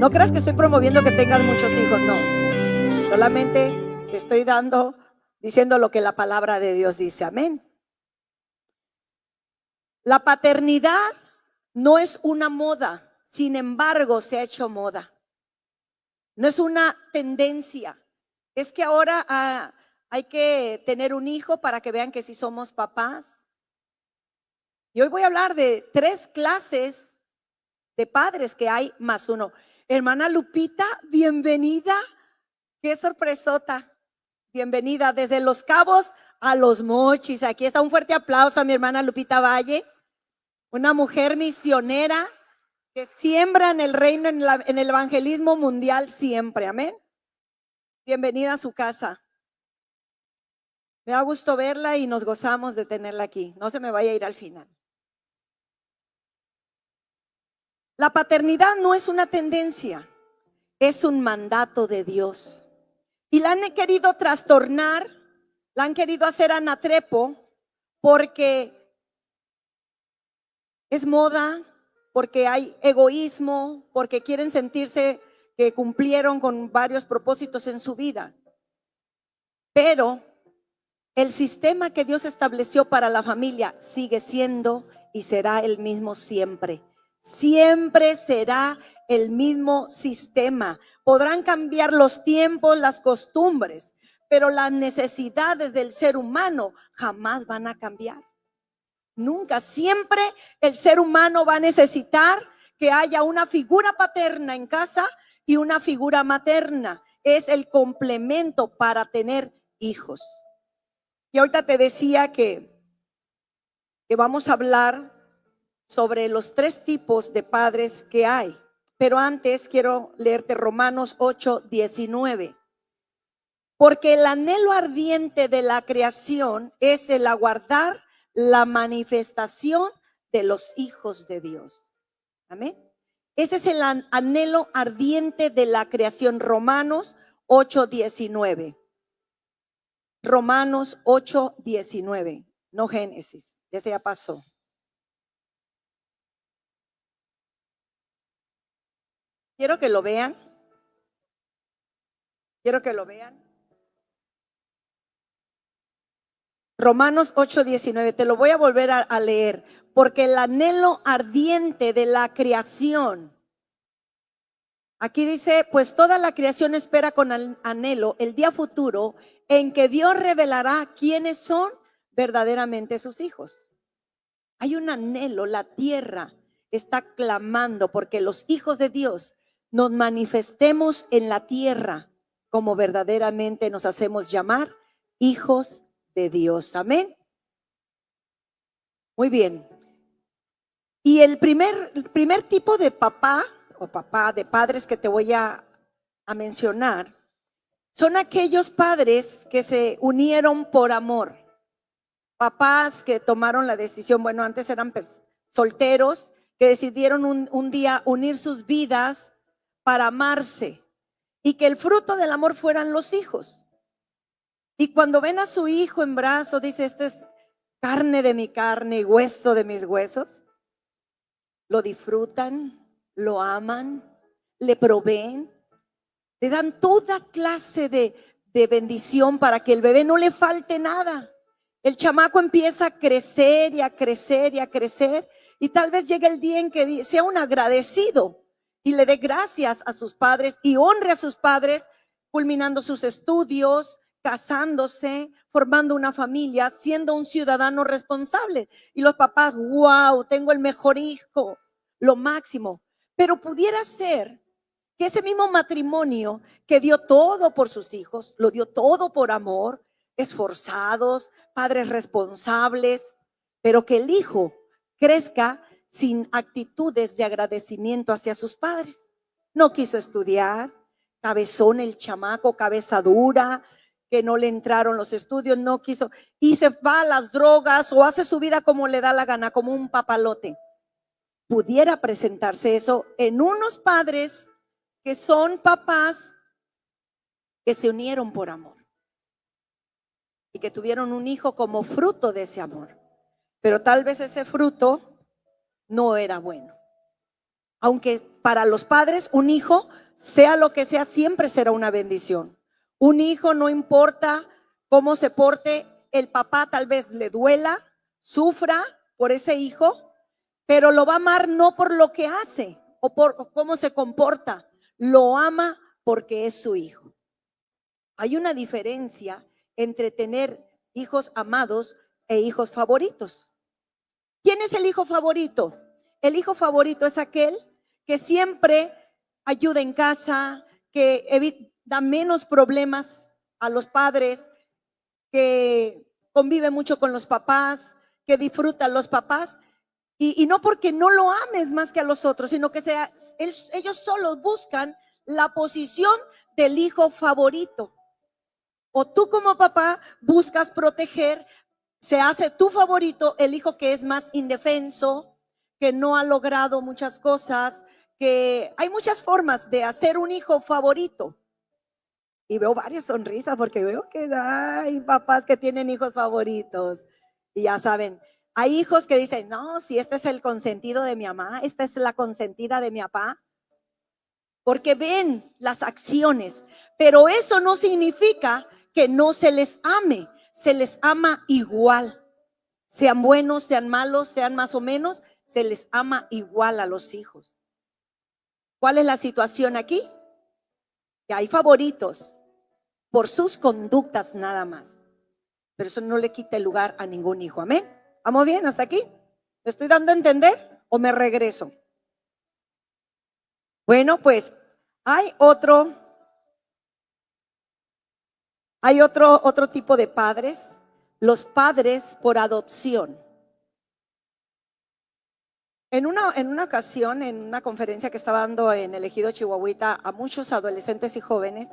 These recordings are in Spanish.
No creas que estoy promoviendo que tengas muchos hijos, no. Solamente te estoy diciendo lo que la palabra de Dios dice. Amén. La paternidad no es una moda, sin embargo se ha hecho moda. No es una tendencia. Es que ahora hay que tener un hijo para que vean que sí somos papás. Y hoy voy a hablar de 3 clases de padres que hay más uno. Hermana Lupita, bienvenida. Qué sorpresota. Bienvenida desde Los Cabos a Los Mochis. Aquí está un fuerte aplauso a mi hermana Lupita Valle, una mujer misionera que siembra en el reino, en el evangelismo mundial siempre. Amén. Bienvenida a su casa. Me da gusto verla y nos gozamos de tenerla aquí. No se me vaya a ir al final. La paternidad no es una tendencia, es un mandato de Dios. Y la han querido trastornar, la han querido hacer anatrepo porque es moda, porque hay egoísmo, porque quieren sentirse que cumplieron con varios propósitos en su vida. Pero el sistema que Dios estableció para la familia sigue siendo y será el mismo siempre. Siempre será el mismo sistema. Podrán cambiar los tiempos, las costumbres, pero las necesidades del ser humano jamás van a cambiar. Nunca, siempre el ser humano va a necesitar que haya una figura paterna en casa y una figura materna. Es el complemento para tener hijos. Y ahorita te decía que vamos a hablar sobre los 3 tipos de padres que hay. Pero antes quiero leerte Romanos 8:19. Porque el anhelo ardiente de la creación es el aguardar la manifestación de los hijos de Dios. Amén. Ese es el anhelo ardiente de la creación. Romanos 8:19. Romanos 8:19. No Génesis, ese ya pasó. Quiero que lo vean. Quiero que lo vean. Romanos 8:19, te lo voy a volver a leer, porque el anhelo ardiente de la creación, aquí dice, pues toda la creación espera con anhelo el día futuro en que Dios revelará quiénes son verdaderamente sus hijos. Hay un anhelo, la tierra está clamando porque los hijos de Dios nos manifestemos en la tierra como verdaderamente nos hacemos llamar hijos de Dios. Amén. Muy bien. Y el primer tipo de de padres que te voy a mencionar, son aquellos padres que se unieron por amor. Papás que tomaron la decisión, bueno, antes eran solteros, que decidieron un día unir sus vidas para amarse y que el fruto del amor fueran los hijos. Y cuando ven a su hijo en brazos, dice, este es carne de mi carne y hueso de mis huesos. Lo disfrutan, lo aman, le proveen, le dan toda clase de bendición para que el bebé no le falte nada. El chamaco empieza a crecer y a crecer y a crecer, y tal vez llegue el día en que sea un agradecido y le dé gracias a sus padres y honre a sus padres, culminando sus estudios, casándose, formando una familia, siendo un ciudadano responsable. Y los papás, wow, tengo el mejor hijo, lo máximo. Pero pudiera ser que ese mismo matrimonio que dio todo por sus hijos, lo dio todo por amor, esforzados, padres responsables, pero que el hijo crezca sin actitudes de agradecimiento hacia sus padres. No quiso estudiar, cabezón el chamaco, cabeza dura, que no le entraron los estudios, no quiso, y se va a las drogas o hace su vida como le da la gana, como un papalote. Pudiera presentarse eso en unos padres que son papás que se unieron por amor y que tuvieron un hijo como fruto de ese amor. Pero tal vez ese fruto no era bueno. Aunque para los padres un hijo, sea lo que sea, siempre será una bendición. Un hijo, no importa cómo se porte, el papá tal vez le duela, sufra por ese hijo, pero lo va a amar no por lo que hace o cómo se comporta, lo ama porque es su hijo. Hay una diferencia entre tener hijos amados e hijos favoritos. ¿Quién es el hijo favorito? El hijo favorito es aquel que siempre ayuda en casa, que da menos problemas a los padres, que convive mucho con los papás, que disfruta a los papás. Y no porque no lo ames más que a los otros, sino que ellos solos buscan la posición del hijo favorito. O tú como papá buscas proteger, se hace tu favorito el hijo que es más indefenso, que no ha logrado muchas cosas, que hay muchas formas de hacer un hijo favorito. Y veo varias sonrisas porque veo que hay papás que tienen hijos favoritos. Y ya saben, hay hijos que dicen, no, si este es el consentido de mi mamá, esta es la consentida de mi papá. Porque ven las acciones, pero eso no significa que no se les ame, se les ama igual. Sean buenos, sean malos, sean más o menos, se les ama igual a los hijos. ¿Cuál es la situación aquí? Que hay favoritos por sus conductas nada más, pero eso no le quita el lugar a ningún hijo. Amén. ¿Vamos bien hasta aquí? ¿Me estoy dando a entender o me regreso? Bueno, pues hay otro tipo de padres, los padres por adopción. En una ocasión, en una conferencia que estaba dando en el ejido Chihuahuita a muchos adolescentes y jóvenes,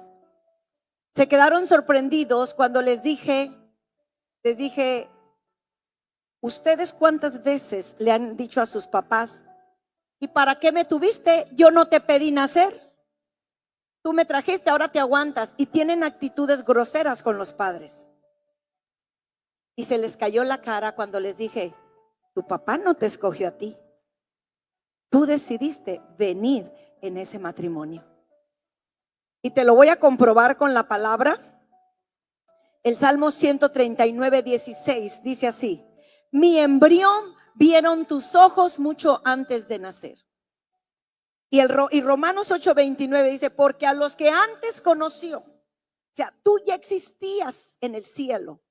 se quedaron sorprendidos cuando les dije, ¿ustedes cuántas veces le han dicho a sus papás, ¿y para qué me tuviste? Yo no te pedí nacer. Tú me trajiste, ahora te aguantas. Y tienen actitudes groseras con los padres. Y se les cayó la cara cuando les dije, tu papá no te escogió a ti. Tú decidiste venir en ese matrimonio. Y te lo voy a comprobar con la palabra. El Salmo 139, 16 dice así, mi embrión vieron tus ojos mucho antes de nacer. Y Romanos 8:29 dice, porque a los que antes conoció, o sea, tú ya existías en el cielo,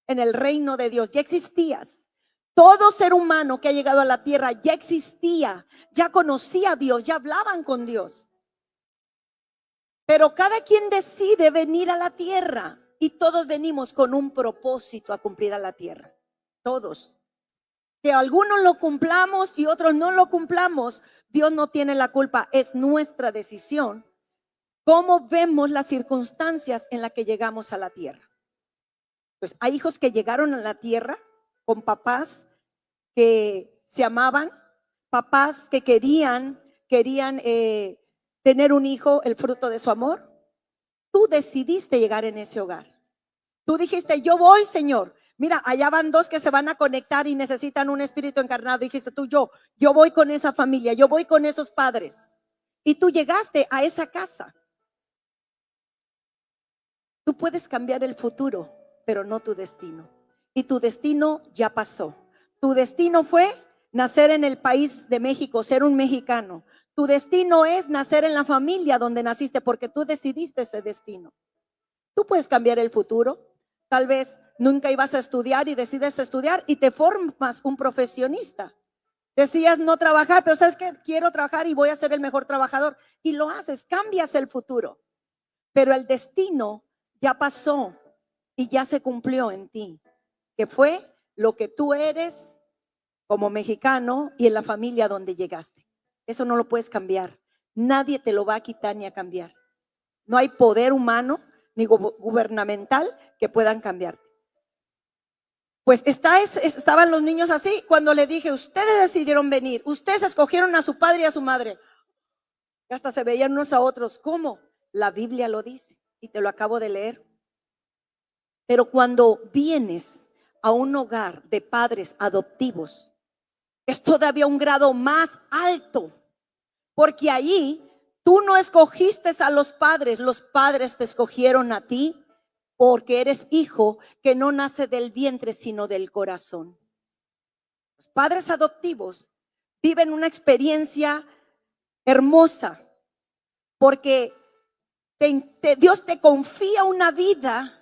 en el reino de Dios, ya existías. Todo ser humano que ha llegado a la tierra ya existía, ya conocía a Dios, ya hablaban con Dios. Pero cada quien decide venir a la tierra y todos venimos con un propósito a cumplir a la tierra. Todos. Que algunos lo cumplamos y otros no lo cumplamos, Dios no tiene la culpa, es nuestra decisión. ¿Cómo vemos las circunstancias en las que llegamos a la tierra? Pues hay hijos que llegaron a la tierra con papás que se amaban, papás que querían tener un hijo, el fruto de su amor. Tú decidiste llegar en ese hogar. Tú dijiste, yo voy, Señor. Mira, allá van dos que se van a conectar y necesitan un espíritu encarnado. Dijiste tú, yo voy con esa familia, yo voy con esos padres. Y tú llegaste a esa casa. Tú puedes cambiar el futuro, pero no tu destino. Y tu destino ya pasó. Tu destino fue nacer en el país de México, ser un mexicano. Tu destino es nacer en la familia donde naciste porque tú decidiste ese destino. Tú puedes cambiar el futuro. Tal vez nunca ibas a estudiar y decides estudiar y te formas un profesionista. Decías no trabajar, pero sabes que quiero trabajar y voy a ser el mejor trabajador. Y lo haces, cambias el futuro. Pero el destino ya pasó y ya se cumplió en ti, que fue lo que tú eres como mexicano y en la familia donde llegaste. Eso no lo puedes cambiar. Nadie te lo va a quitar ni a cambiar. No hay poder humano ni gubernamental que puedan cambiarte. Pues estaban los niños así cuando le dije, ustedes decidieron venir, ustedes escogieron a su padre y a su madre. Y hasta se veían unos a otros. ¿Cómo? La Biblia lo dice y te lo acabo de leer. Pero cuando vienes a un hogar de padres adoptivos, es todavía un grado más alto, porque allí tú no escogiste a los padres te escogieron a ti, porque eres hijo que no nace del vientre, sino del corazón. Los padres adoptivos viven una experiencia hermosa, porque Dios te confía una vida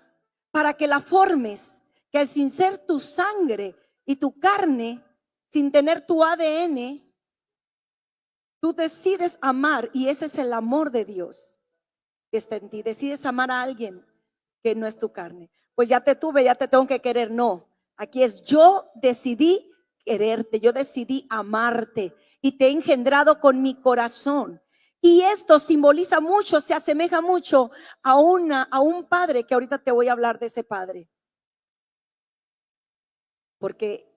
para que la formes, que sin ser tu sangre y tu carne, sin tener tu ADN, tú decides amar, y ese es el amor de Dios que está en ti. Decides amar a alguien que no es tu carne. Pues ya te tuve, ya te tengo que querer. No, aquí es yo decidí quererte, yo decidí amarte y te he engendrado con mi corazón. Y esto simboliza mucho, se asemeja mucho a un padre, que ahorita te voy a hablar de ese padre. Porque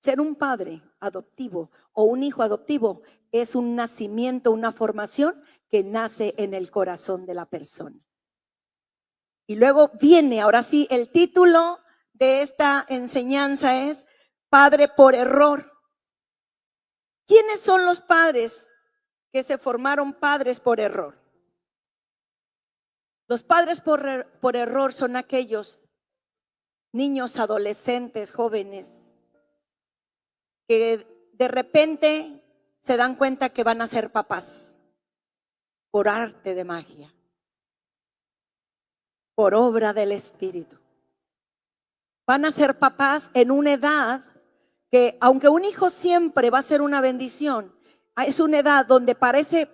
ser un padre adoptivo o un hijo adoptivo es un nacimiento, una formación que nace en el corazón de la persona. Y luego viene, ahora sí, el título de esta enseñanza es Padre por error. ¿Quiénes son los padres que se formaron padres por error? Los padres por error son aquellos niños, adolescentes, jóvenes, que de repente se dan cuenta que van a ser papás por arte de magia, por obra del Espíritu. Van a ser papás en una edad que, aunque un hijo siempre va a ser una bendición, es una edad donde parece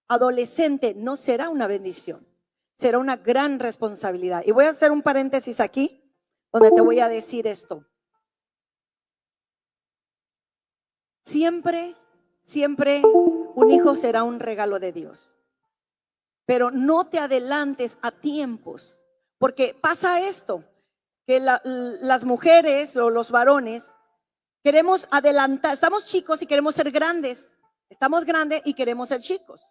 adolescente, no será una bendición, será una gran responsabilidad. Y voy a hacer un paréntesis aquí, donde te voy a decir esto. Siempre un hijo será un regalo de Dios. Pero no te adelantes a tiempos, porque pasa esto, que las mujeres o los varones queremos adelantar, estamos chicos y queremos ser grandes, estamos grandes y queremos ser chicos.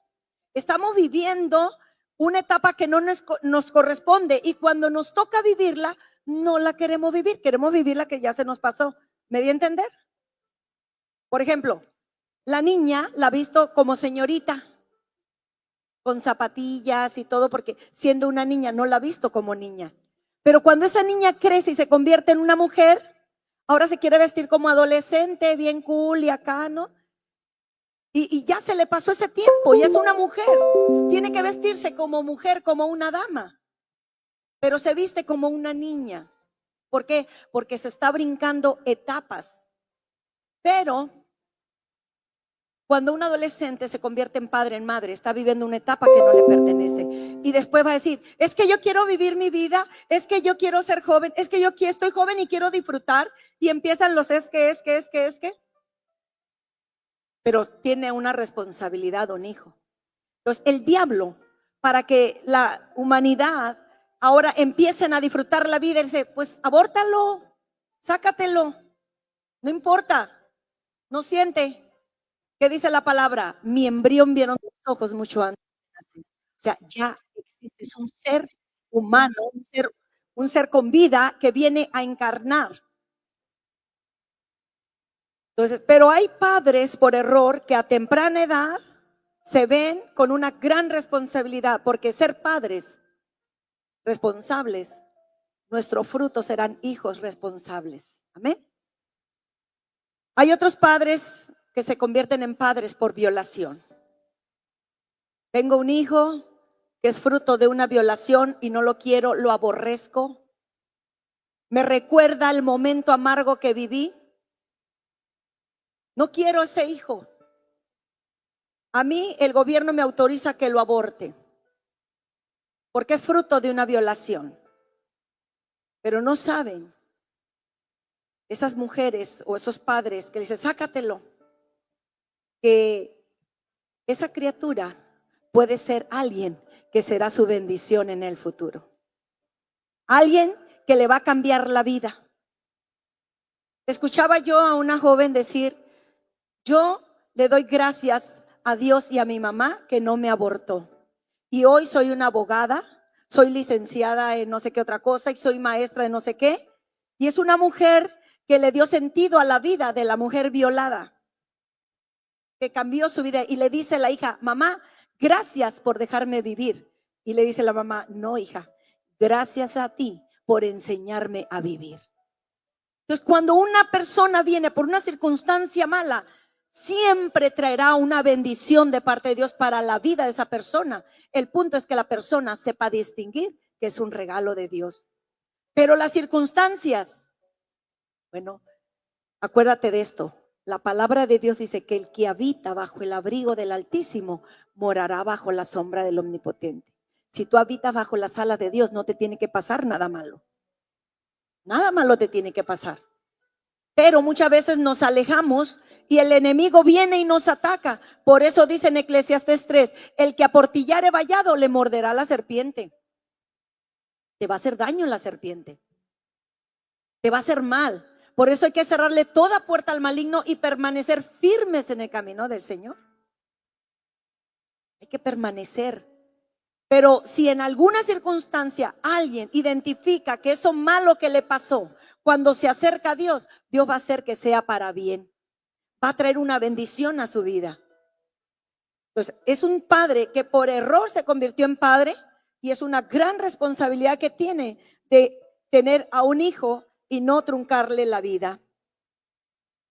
Estamos viviendo una etapa que no nos corresponde, y cuando nos toca vivirla, no la queremos vivir la que ya se nos pasó. ¿Me di a entender? Por ejemplo, la niña la ha visto como señorita, con zapatillas y todo, porque siendo una niña no la ha visto como niña. Pero cuando esa niña crece y se convierte en una mujer, ahora se quiere vestir como adolescente, bien cool y acá, ¿no? Y ya se le pasó ese tiempo, y es una mujer. Tiene que vestirse como mujer, como una dama, pero se viste como una niña. ¿Por qué? Porque se está brincando etapas. Pero cuando un adolescente se convierte en padre, en madre, está viviendo una etapa que no le pertenece. Y después va a decir, es que yo quiero vivir mi vida, es que yo quiero ser joven, es que yo estoy joven y quiero disfrutar. Y empiezan los es que. Pero tiene una responsabilidad un hijo. Entonces, el diablo, para que la humanidad ahora empiecen a disfrutar la vida, dice, pues abórtalo, sácatelo, no importa, no siente. ¿Qué dice la palabra? Mi embrión vieron tus ojos mucho antes. O sea, ya existe, es un ser humano, un ser con vida que viene a encarnar. Entonces, pero hay padres por error que a temprana edad se ven con una gran responsabilidad, porque ser padres responsables, nuestro fruto serán hijos responsables. Amén. Hay otros padres que se convierten en padres por violación. Tengo un hijo que es fruto de una violación y no lo quiero, lo aborrezco. Me recuerda el momento amargo que viví. No quiero ese hijo. A mí el gobierno me autoriza que lo aborte, porque es fruto de una violación. Pero no saben esas mujeres o esos padres que le dicen, sácatelo, que esa criatura puede ser alguien que será su bendición en el futuro. Alguien que le va a cambiar la vida. Escuchaba yo a una joven decir, yo le doy gracias a Dios y a mi mamá que no me abortó. Y hoy soy una abogada, soy licenciada en no sé qué otra cosa y soy maestra en no sé qué. Y es una mujer que le dio sentido a la vida de la mujer violada. que cambió su vida. Y le dice la hija, mamá, gracias por dejarme vivir. Y le dice la mamá, no, hija, gracias a ti por enseñarme a vivir. Entonces, cuando una persona viene por una circunstancia mala, siempre traerá una bendición de parte de Dios para la vida de esa persona. El punto es que la persona sepa distinguir que es un regalo de Dios. Pero las circunstancias, bueno, acuérdate de esto. La palabra de Dios dice que el que habita bajo el abrigo del Altísimo morará bajo la sombra del Omnipotente. Si tú habitas bajo las alas de Dios, no te tiene que pasar nada malo. Nada malo te tiene que pasar. Pero muchas veces nos alejamos y el enemigo viene y nos ataca. Por eso dice en Eclesiastés 3, el que aportillare vallado le morderá la serpiente. Te va a hacer daño la serpiente. Te va a hacer mal. Por eso hay que cerrarle toda puerta al maligno y permanecer firmes en el camino del Señor. Hay que permanecer. Pero si en alguna circunstancia alguien identifica que eso malo que le pasó, cuando se acerca a Dios, Dios va a hacer que sea para bien. Va a traer una bendición a su vida. Entonces, es un padre que por error se convirtió en padre y es una gran responsabilidad que tiene de tener a un hijo y no truncarle la vida.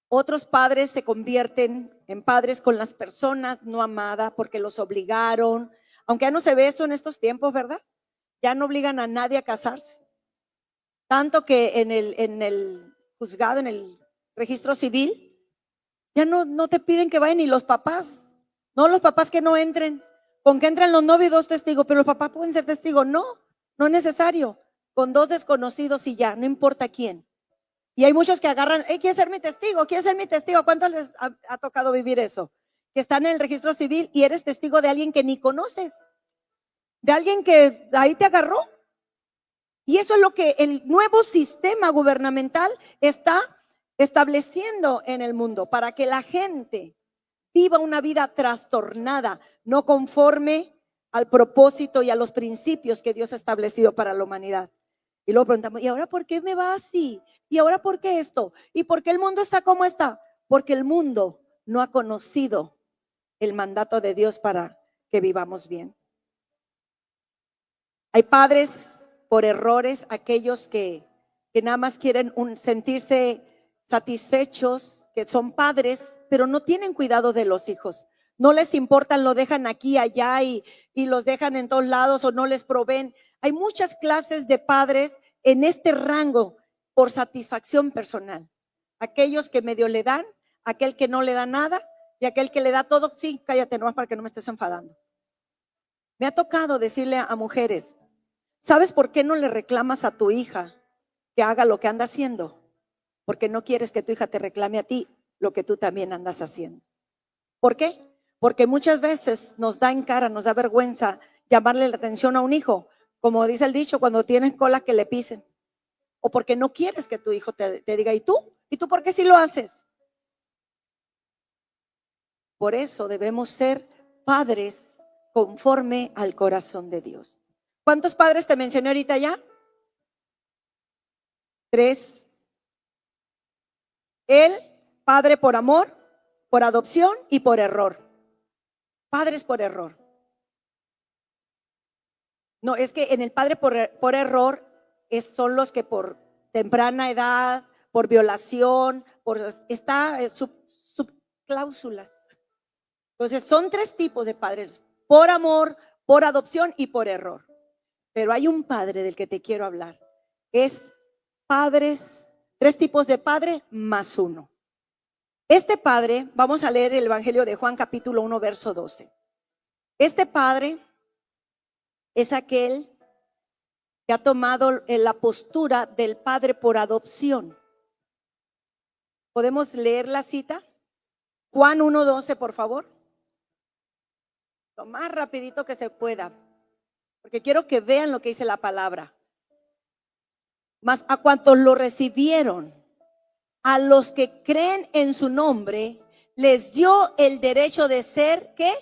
Otros padres se convierten en padres con las personas no amadas porque los obligaron. Aunque ya no se ve eso en estos tiempos, ¿verdad? Ya no obligan a nadie a casarse. Tanto que en el juzgado, en el registro civil, ya no te piden que vayan ni los papás. No, los papás que no entren. Con que entren los novios y 2 testigos, pero los papás pueden ser testigos. No es necesario. Con 2 desconocidos y ya, no importa quién. Y hay muchos que agarran, ¿quiere ser mi testigo? ¿Quiere ser mi testigo? ¿Cuántos les ha tocado vivir eso? Que están en el registro civil y eres testigo de alguien que ni conoces, de alguien que ahí te agarró. Y eso es lo que el nuevo sistema gubernamental está estableciendo en el mundo, para que la gente viva una vida trastornada, no conforme al propósito y a los principios que Dios ha establecido para la humanidad. Y luego preguntamos, ¿y ahora por qué me va así? ¿Y ahora por qué esto? ¿Y por qué el mundo está como está? Porque el mundo no ha conocido el mandato de Dios para que vivamos bien. Hay padres por errores, aquellos que nada más quieren sentirse satisfechos, que son padres, pero no tienen cuidado de los hijos. No les importan, lo dejan aquí, allá y los dejan en todos lados o no les proveen. Hay muchas clases de padres en este rango por satisfacción personal. Aquellos que medio le dan, aquel que no le da nada y aquel que le da todo. Sí, cállate nomás para que no me estés enfadando. Me ha tocado decirle a mujeres, ¿sabes por qué no le reclamas a tu hija que haga lo que anda haciendo? Porque no quieres que tu hija te reclame a ti lo que tú también andas haciendo. ¿Por qué? Porque muchas veces nos da en cara, nos da vergüenza llamarle la atención a un hijo, como dice el dicho, cuando tienes cola que le pisen. O porque no quieres que tu hijo te diga, ¿y tú? ¿Y tú por qué sí lo haces? Por eso debemos ser padres conforme al corazón de Dios. ¿Cuántos padres te mencioné ahorita ya? 3. El padre por amor, por adopción y por error. Padres por error. No, es que en el padre por error son los que por temprana edad, por violación, está subcláusulas. Entonces son 3 tipos de padres: por amor, por adopción y por error. Pero hay un padre del que te quiero hablar. Es padres, 3 tipos de padre más 1. Este padre, vamos a leer el Evangelio de Juan capítulo 1, verso 12. Este padre es aquel que ha tomado la postura del padre por adopción. ¿Podemos leer la cita? Juan 1:12, por favor. Lo más rapidito que se pueda, porque quiero que vean lo que dice la palabra. Mas a cuantos lo recibieron, a los que creen en su nombre, les dio el derecho de ser, ¿qué?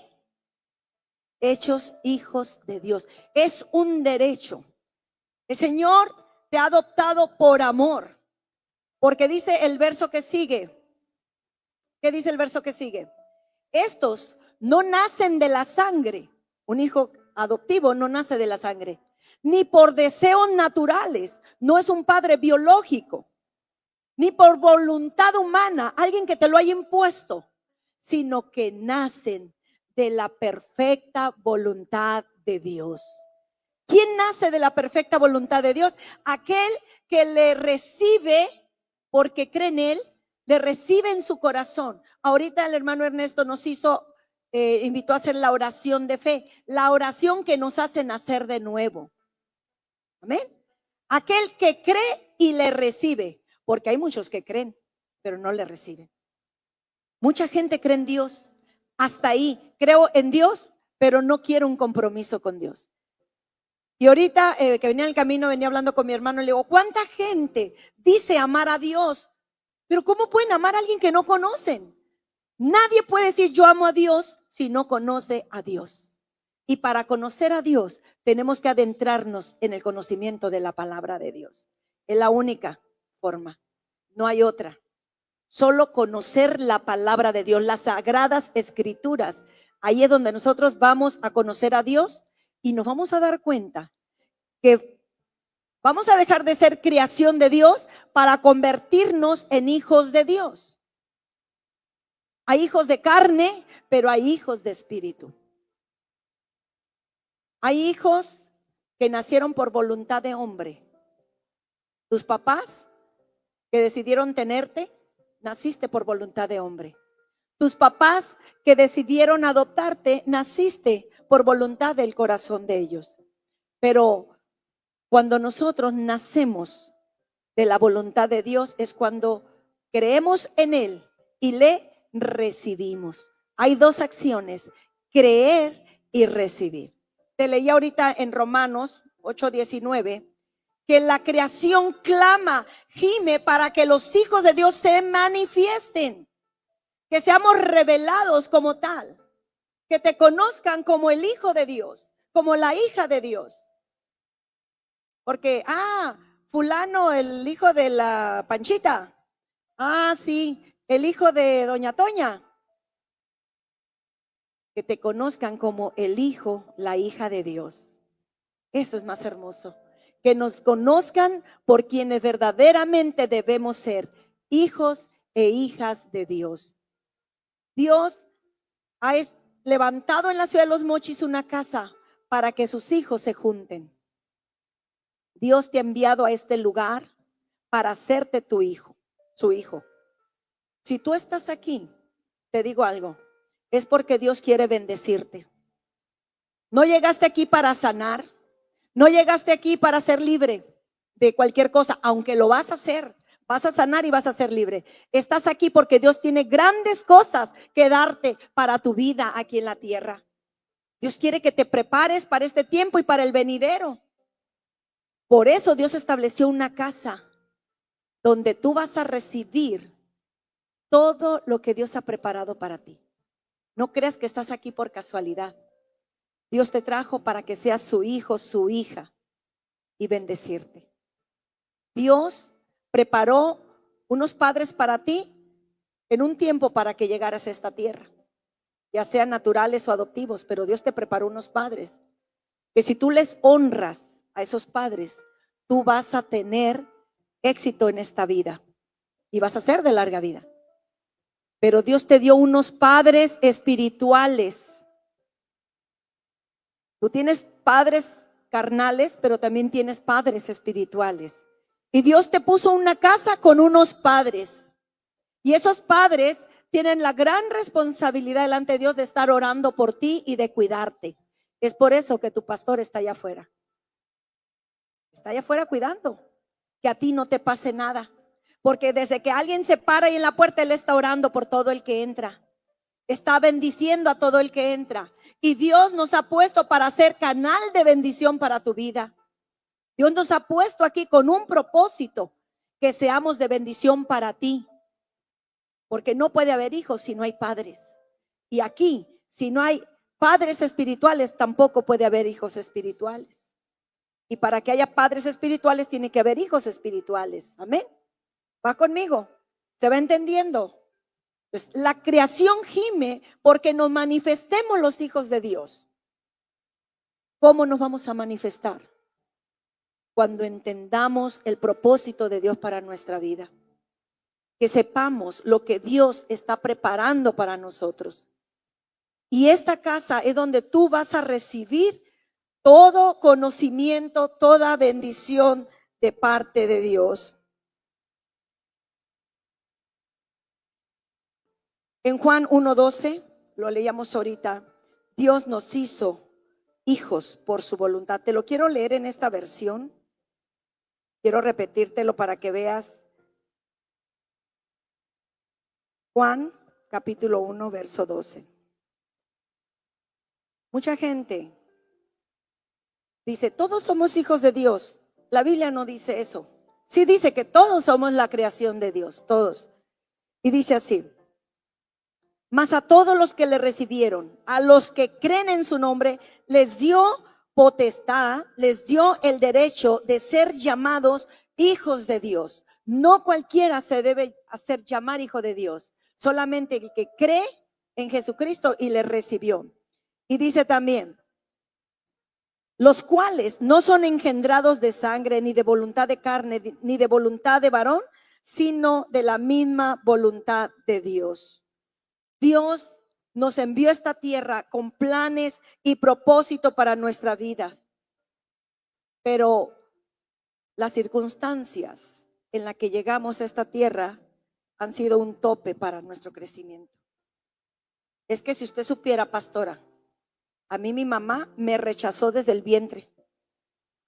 Hechos hijos de Dios. Es un derecho. El Señor te ha adoptado por amor, porque dice el verso que sigue. ¿Qué dice el verso que sigue? Estos no nacen de la sangre. Un hijo adoptivo no nace de la sangre, ni por deseos naturales. No es un padre biológico, ni por voluntad humana, alguien que te lo haya impuesto, sino que nacen de la perfecta voluntad de Dios. ¿Quién nace de la perfecta voluntad de Dios? Aquel que le recibe porque cree en Él, le recibe en su corazón. Ahorita el hermano Ernesto nos invitó a hacer la oración de fe, la oración que nos hace nacer de nuevo. Amén. Aquel que cree y le recibe, porque hay muchos que creen, pero no le reciben. Mucha gente cree en Dios, hasta ahí, creo en Dios, pero no quiero un compromiso con Dios. Y ahorita que venía en el camino, venía hablando con mi hermano, le digo, ¿cuánta gente dice amar a Dios? Pero ¿cómo pueden amar a alguien que no conocen? Nadie puede decir yo amo a Dios si no conoce a Dios. Y para conocer a Dios tenemos que adentrarnos en el conocimiento de la palabra de Dios. Es la única forma, no hay otra. Solo conocer la palabra de Dios, las sagradas escrituras. Ahí es donde nosotros vamos a conocer a Dios y nos vamos a dar cuenta que vamos a dejar de ser creación de Dios para convertirnos en hijos de Dios. Hay hijos de carne, pero hay hijos de espíritu. Hay hijos que nacieron por voluntad de hombre. Tus papás que decidieron tenerte, naciste por voluntad de hombre. Tus papás que decidieron adoptarte, naciste por voluntad del corazón de ellos. Pero cuando nosotros nacemos de la voluntad de Dios es cuando creemos en Él y le recibimos. Hay dos acciones, creer y recibir. Te leí ahorita en Romanos 8:19 que la creación clama, gime para que los hijos de Dios se manifiesten, que seamos revelados como tal, que te conozcan como el hijo de Dios, como la hija de Dios. Porque, fulano, el hijo de la Panchita. Sí, el hijo de doña Toña. Que te conozcan como el hijo, la hija de Dios. Eso es más hermoso. Que nos conozcan por quienes verdaderamente debemos ser, hijos e hijas de Dios. Dios ha levantado en la ciudad de Los Mochis una casa para que sus hijos se junten. Dios te ha enviado a este lugar para hacerte tu hijo, su hijo. Si tú estás aquí, te digo algo, es porque Dios quiere bendecirte. No llegaste aquí para sanar, no llegaste aquí para ser libre de cualquier cosa, aunque lo vas a hacer, vas a sanar y vas a ser libre. Estás aquí porque Dios tiene grandes cosas que darte para tu vida aquí en la tierra. Dios quiere que te prepares para este tiempo y para el venidero. Por eso Dios estableció una casa donde tú vas a recibir todo lo que Dios ha preparado para ti. No creas que estás aquí por casualidad. Dios te trajo para que seas su hijo, su hija y bendecirte. Dios preparó unos padres para ti en un tiempo para que llegaras a esta tierra, ya sean naturales o adoptivos, pero Dios te preparó unos padres que si tú les honras a esos padres, tú vas a tener éxito en esta vida y vas a ser de larga vida. Pero Dios te dio unos padres espirituales. Tú tienes padres carnales, pero también tienes padres espirituales. Y Dios te puso una casa con unos padres. Y esos padres tienen la gran responsabilidad delante de Dios de estar orando por ti y de cuidarte. Es por eso que tu pastor está allá afuera. Está allá afuera cuidando que a ti no te pase nada. Porque desde que alguien se para ahí en la puerta, Él está orando por todo el que entra. Está bendiciendo a todo el que entra. Y Dios nos ha puesto para ser canal de bendición para tu vida. Dios nos ha puesto aquí con un propósito, que seamos de bendición para ti. Porque no puede haber hijos si no hay padres. Y aquí, si no hay padres espirituales, tampoco puede haber hijos espirituales. Y para que haya padres espirituales, tiene que haber hijos espirituales. Amén. ¿Va conmigo? ¿Se va entendiendo? Pues la creación gime porque nos manifestemos los hijos de Dios. ¿Cómo nos vamos a manifestar? Cuando entendamos el propósito de Dios para nuestra vida. Que sepamos lo que Dios está preparando para nosotros. Y esta casa es donde tú vas a recibir todo conocimiento, toda bendición de parte de Dios. En Juan 1:12, lo leíamos ahorita, Dios nos hizo hijos por su voluntad. Te lo quiero leer en esta versión. Quiero repetírtelo para que veas. Juan capítulo 1, verso 12. Mucha gente dice, todos somos hijos de Dios. La Biblia no dice eso. Sí dice que todos somos la creación de Dios, todos. Y dice así, mas a todos los que le recibieron, a los que creen en su nombre, les dio potestad, les dio el derecho de ser llamados hijos de Dios. No cualquiera se debe hacer llamar hijo de Dios, solamente el que cree en Jesucristo y le recibió. Y dice también, los cuales no son engendrados de sangre, ni de voluntad de carne, ni de voluntad de varón, sino de la misma voluntad de Dios. Dios nos envió a esta tierra con planes y propósito para nuestra vida. Pero las circunstancias en las que llegamos a esta tierra han sido un tope para nuestro crecimiento. Es que si usted supiera, pastora, a mí mi mamá me rechazó desde el vientre.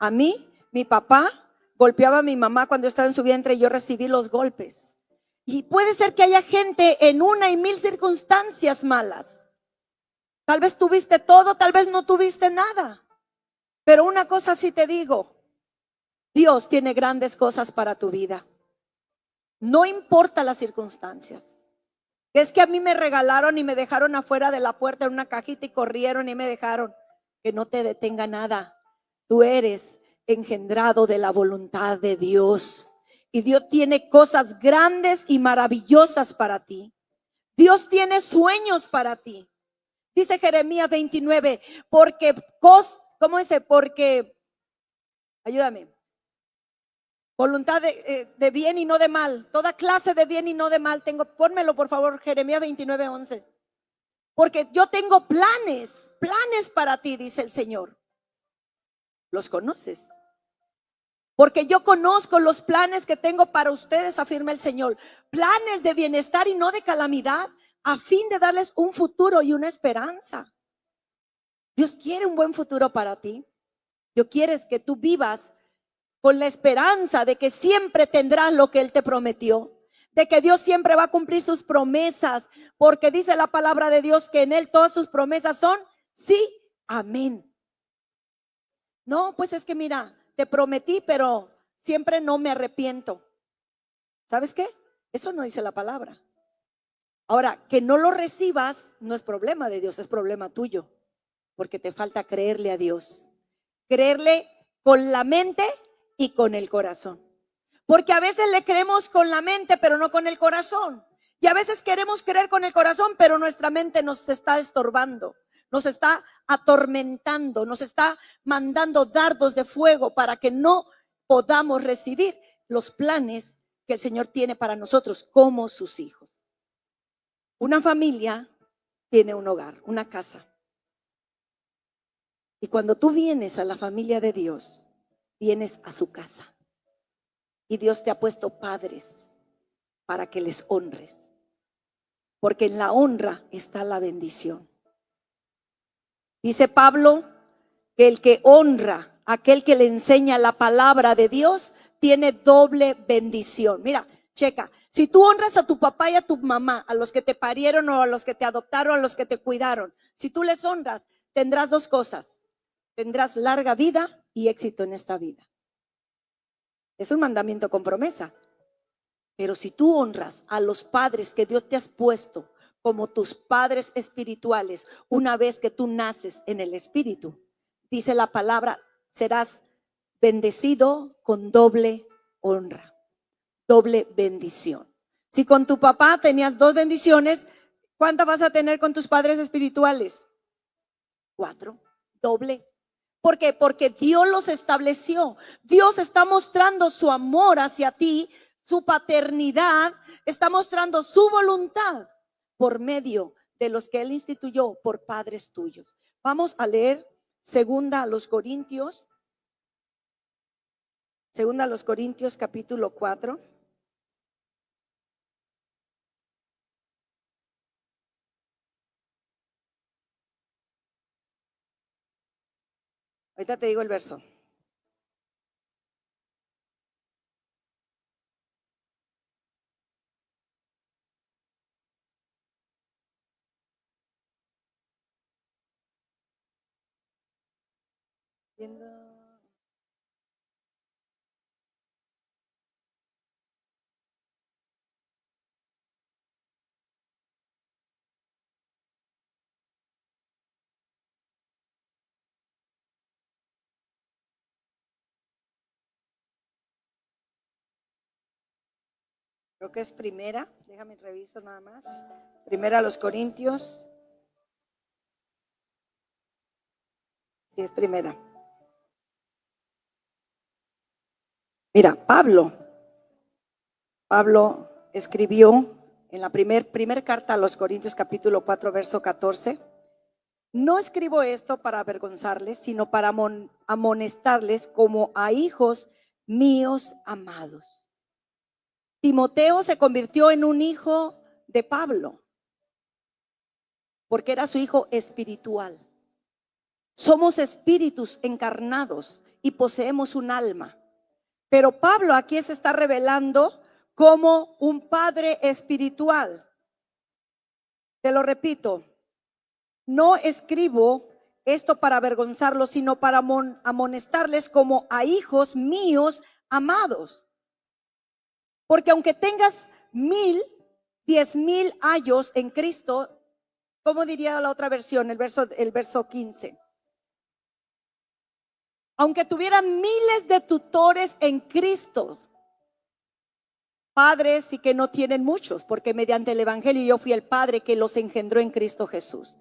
A mí, mi papá golpeaba a mi mamá cuando estaba en su vientre y yo recibí los golpes. Y puede ser que haya gente en una y mil circunstancias malas. Tal vez tuviste todo, tal vez no tuviste nada. Pero una cosa sí te digo, Dios tiene grandes cosas para tu vida. No importa las circunstancias. Es que a mí me regalaron y me dejaron afuera de la puerta en una cajita y corrieron y me dejaron. Que no te detenga nada. Tú eres engendrado de la voluntad de Dios. Y Dios tiene cosas grandes y maravillosas para ti. Dios tiene sueños para ti. Dice Jeremías 29, porque, ¿cómo dice? Porque, ayúdame. Voluntad de bien y no de mal. Toda clase de bien y no de mal. Pónmelo por favor, Jeremías 29:11. Porque yo tengo planes para ti, dice el Señor. ¿Los conoces? Porque yo conozco los planes que tengo para ustedes, afirma el Señor. Planes de bienestar y no de calamidad, a fin de darles un futuro y una esperanza. Dios quiere un buen futuro para ti. Dios quiere que tú vivas con la esperanza de que siempre tendrás lo que Él te prometió. De que Dios siempre va a cumplir sus promesas. Porque dice la palabra de Dios que en Él todas sus promesas son sí, amén. No, pues es que mira, te prometí, pero siempre no me arrepiento. ¿Sabes qué? Eso no dice la palabra. Ahora, que no lo recibas no es problema de Dios, es problema tuyo. Porque te falta creerle a Dios. Creerle con la mente y con el corazón. Porque a veces le creemos con la mente, pero no con el corazón. Y a veces queremos creer con el corazón, pero nuestra mente nos está estorbando. Nos está atormentando, nos está mandando dardos de fuego para que no podamos recibir los planes que el Señor tiene para nosotros como sus hijos. Una familia tiene un hogar, una casa. Y cuando tú vienes a la familia de Dios, vienes a su casa. Y Dios te ha puesto padres para que les honres. Porque en la honra está la bendición. Dice Pablo que el que honra, aquel que le enseña la palabra de Dios, tiene doble bendición. Mira, checa, si tú honras a tu papá y a tu mamá, a los que te parieron o a los que te adoptaron, a los que te cuidaron, si tú les honras, tendrás dos cosas. Tendrás larga vida y éxito en esta vida. Es un mandamiento con promesa. Pero si tú honras a los padres que Dios te has puesto como tus padres espirituales, una vez que tú naces en el espíritu, dice la palabra, serás bendecido con doble honra, doble bendición. Si con tu papá tenías 2 bendiciones, ¿cuántas vas a tener con tus padres espirituales? 4, doble. ¿Por qué? Porque Dios los estableció. Dios está mostrando su amor hacia ti, su paternidad, está mostrando su voluntad por medio de los que Él instituyó por padres tuyos. Vamos a leer segunda a los Corintios capítulo 4. Ahorita te digo el verso. Creo que es primera, déjame reviso nada más. Primera a los Corintios. Sí, es primera. Mira, Pablo escribió en la primer carta a los Corintios capítulo 4 verso 14. No escribo esto para avergonzarles, sino para amonestarles como a hijos míos amados. Timoteo se convirtió en un hijo de Pablo, porque era su hijo espiritual. Somos espíritus encarnados y poseemos un alma. Pero Pablo aquí se está revelando como un padre espiritual. Te lo repito, no escribo esto para avergonzarlos, sino para amonestarles como a hijos míos amados. Porque aunque tengas 10,000 años en Cristo, ¿cómo diría la otra versión? El verso 15. Aunque tuvieran miles de tutores en Cristo, padres y que no tienen muchos, porque mediante el evangelio yo fui el padre que los engendró en Cristo Jesús.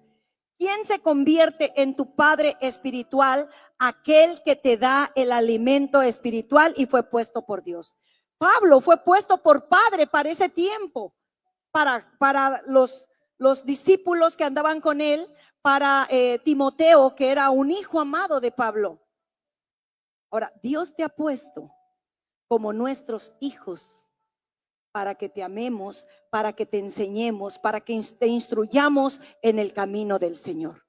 ¿Quién se convierte en tu padre espiritual? Aquel que te da el alimento espiritual y fue puesto por Dios. Pablo fue puesto por padre para ese tiempo, para los discípulos que andaban con él, para Timoteo, que era un hijo amado de Pablo. Ahora, Dios te ha puesto como nuestros hijos para que te amemos, para que te enseñemos, para que te instruyamos en el camino del Señor.